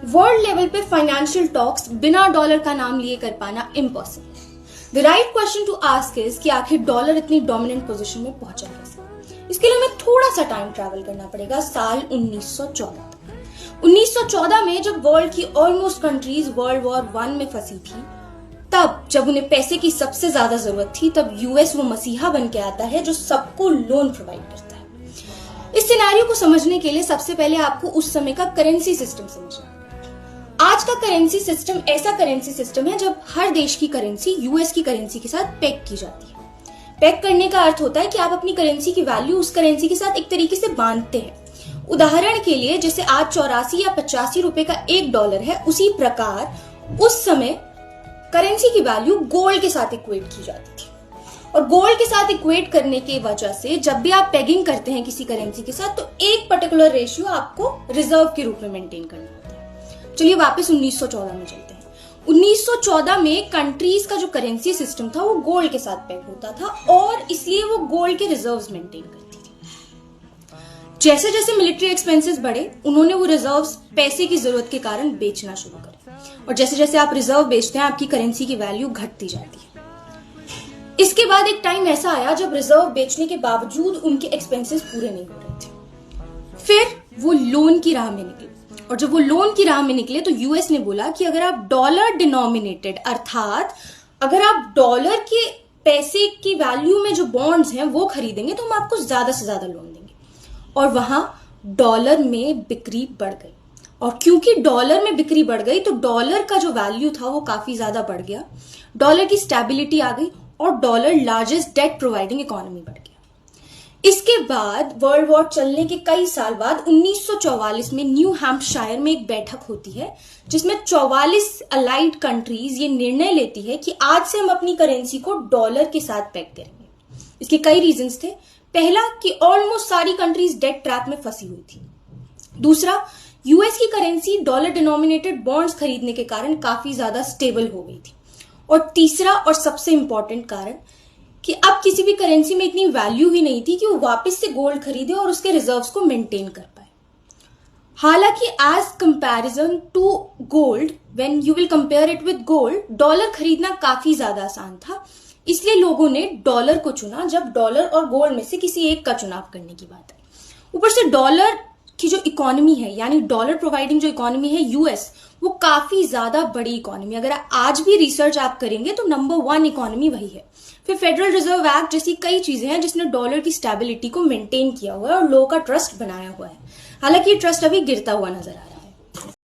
World level पे financial talks बिना dollar का नाम लिए कर पाना इम्पॉसिबल है। The right question to ask is कि आखिर डॉलर इतनी डोमिनेंट पोजीशन में पहुंचा कैसे। इसके लिए हमें थोड़ा सा टाइम ट्रैवल करना पड़ेगा साल 1914 तक। 1914 में जब वर्ल्ड की ऑलमोस्ट कंट्रीज वर्ल्ड वॉर 1 में फंसी थी, तब जब उन्हें पैसे की सबसे ज्यादा जरूरत थी, तब यूएस वो मसीहा बन के आता है जो सबको लोन प्रोवाइड करता है। इस सिनेरियो को समझने के लिए सबसे पहले आपको उस समय का करेंसी सिस्टम समझना। आज का करेंसी सिस्टम ऐसा करेंसी सिस्टम है जब हर देश की करेंसी यूएस की करेंसी के साथ पेग की जाती है। पेग करने का अर्थ होता है कि आप अपनी करेंसी की वैल्यू उस करेंसी के साथ एक तरीके से बांधते हैं। उदाहरण के लिए जैसे आज 84 या 85 रुपए का $1 है, उसी प्रकार उस समय करेंसी की वैल्यू गोल्ड के साथ इक्वेट की जाती थी। और गोल्ड के साथ इक्वेट करने की वजह से जब भी आप पेगिंग करते हैं किसी करेंसी के साथ, तो एक पर्टिकुलर रेशियो आपको रिजर्व के रूप में मेंटेन करना होता है। चलिए वापस 1914 में चलते हैं। 1914 में कंट्रीज का जो करेंसी सिस्टम था वो गोल्ड के साथ पेग होता था और इसलिए वो गोल्ड के रिजर्व्स मेंटेन करती थी। जैसे जैसे मिलिट्री एक्सपेंसेस बढ़े, उन्होंने वो रिजर्व्स पैसे की जरूरत के कारण बेचना शुरू करे, और जैसे जैसे आप रिजर्व बेचते हैं आपकी करेंसी की वैल्यू घटती जाती है। इसके बाद एक टाइम ऐसा आया जब रिजर्व बेचने के बावजूद उनके एक्सपेंसेस पूरे नहीं हो रहे थे। फिर वो लोन की राह में निकले, और जब वो लोन की राह में निकले तो यूएस ने बोला कि अगर आप डॉलर डिनोमिनेटेड, अर्थात अगर आप डॉलर के पैसे की वैल्यू में जो बॉन्ड्स हैं वो खरीदेंगे तो हम आपको ज्यादा से ज्यादा लोन देंगे। और वहां डॉलर में बिक्री बढ़ गई, और क्योंकि डॉलर में बिक्री बढ़ गई तो डॉलर का जो वैल्यू था वो काफी ज्यादा बढ़ गया, डॉलर की स्टेबिलिटी आ गई और dollar largest debt providing economy बढ़ गया। इसके बाद वर्ल्ड वॉर चलने के कई साल बाद 1944 में न्यू हैम्पशायर में एक बैठक होती है जिसमें 44 अलाइड कंट्रीज ये निर्णय लेती है कि आज से हम अपनी करेंसी को डॉलर के साथ पेग करेंगे। इसके कई रीजंस थे। पहला कि ऑलमोस्ट सारी कंट्रीज डेट ट्रैप में फंसी हुई थी। दूसरा, यूएस की करेंसी डॉलर डिनोमिनेटेड बॉन्ड्स खरीदने के कारण काफी ज्यादा स्टेबल हो गई थी। और तीसरा और सबसे इंपॉर्टेंट कारण कि अब किसी भी करेंसी में इतनी वैल्यू ही नहीं थी कि वो वापस से गोल्ड खरीदे और उसके रिजर्व्स को मेंटेन कर पाए। हालांकि as comparison to gold, when you will compare it with gold, dollar खरीदना काफी ज्यादा आसान था। इसलिए लोगों ने डॉलर को चुना जब डॉलर और गोल्ड में से किसी एक का चुनाव करने की बात आई। ऊपर से डॉलर की जो इकोनॉमी है, यानी डॉलर प्रोवाइडिंग जो इकोनॉमी है यूएस, वो काफी ज्यादा बड़ी इकोनॉमी। अगर आज भी रिसर्च आप करेंगे तो नंबर 1 इकोनॉमी वही है। फिर फेडरल रिजर्व एक्ट जैसी कई चीजें हैं जिसने डॉलर की स्टेबिलिटी को मेंटेन किया हुआ है और लोगों का ट्रस्ट बनाया हुआ है। हालांकि ये ट्रस्ट अभी गिरता हुआ नजर आ रहा है।